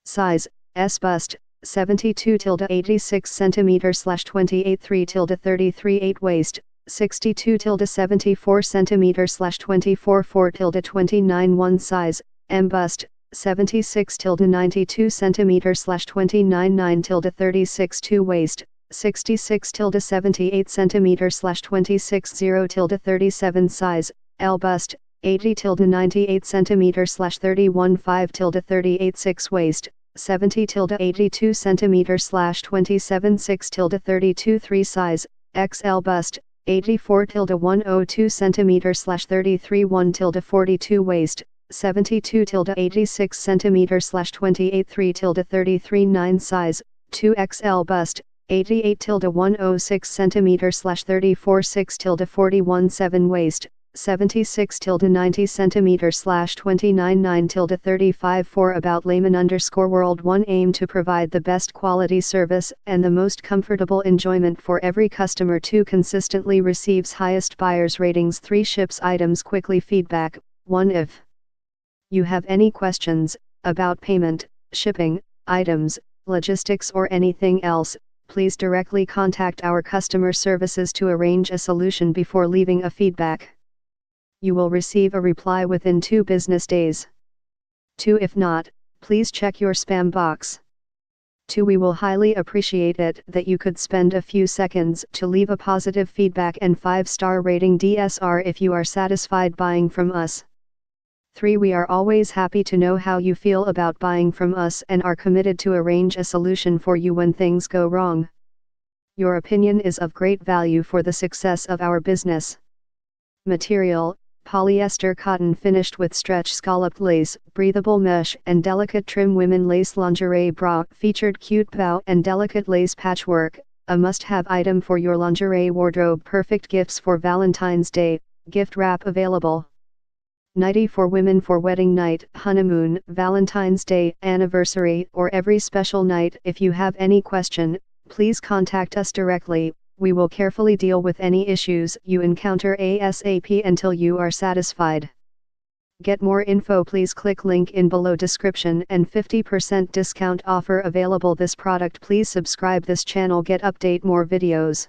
Size, S bust, 72-86 cm / 28-3-33 8 waist, 62-74 cm / 24-4 29 1 size, M bust, 76-92 cm / 29 9-36 2 waist, 66-78 cm / 26 0-37 size, L bust, 80-98 cm / 31 5-38 6 waist, 70-82 cm / 27 6-32 3 size, XL bust, 84-102 cm / 33 1-42 waist, 72-86 cm / 28 3-33 9 size, 2XL bust, 88-106 cm / 34 6-41 7 waist, 76-90 cm / 29 9-35 4 About Layman_World 1 Aim to provide the best quality service and the most comfortable enjoyment for every customer. 2 Consistently receives highest buyers ratings. 3 Ships items quickly. Feedback 1 If you have any questions about payment, shipping, items, logistics or anything else, please directly contact our customer services to arrange a solution before leaving a feedback. You will receive a reply within 2 business days. 2 If not, please check your spam box. 2 We will highly appreciate it that you could spend a few seconds to leave a positive feedback and 5-star rating DSR if you are satisfied buying from us. 3 We are always happy to know how you feel about buying from us and are committed to arrange a solution for you when things go wrong. Your opinion is of great value for the success of our business. Material, polyester cotton finished with stretch scalloped lace, breathable mesh and delicate trim. Women lace lingerie bra featured cute bow and delicate lace patchwork, a must-have item for your lingerie wardrobe. Perfect gifts for Valentine's Day, gift wrap available. Nightie for women for wedding night, honeymoon, Valentine's Day, anniversary or every special night. If you have any question, please contact us directly. We will carefully deal with any issues you encounter ASAP until you are satisfied. Get more info, please click link in below description and 50% discount offer available. This product. Please subscribe this channel, get update more videos.